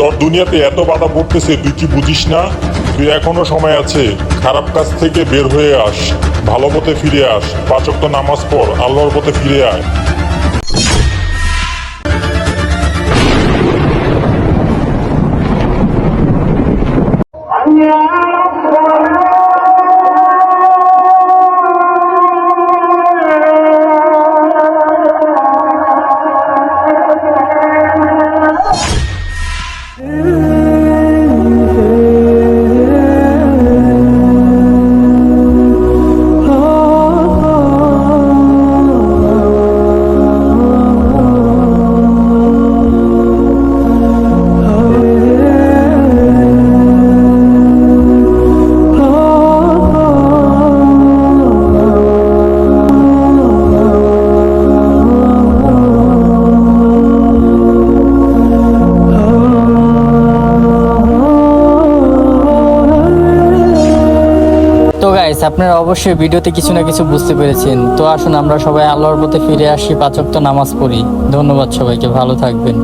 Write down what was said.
তোর দুনিয়াতে এত বাধা পড়তেছে, তুই কি বুঝিস না? তুই এখনো সময় আছে, খারাপ কাজ থেকে বের হয়ে আস, ভালো পথে ফিরে আস, 5 ওয়াক্ত নামাজ পড়, আল্লাহর পথে ফিরে আয়। তো গাইস, আপনারা অবশ্যই ভিডিওতে কিছু না কিছু বুঝতে পেরেছেন। তো আসুন আমরা সবাই আল্লাহর পথে ফিরে আসি, 5 ওয়াক্ত নামাজ পড়ি। ধন্যবাদ সবাইকে, ভালো থাকবেন।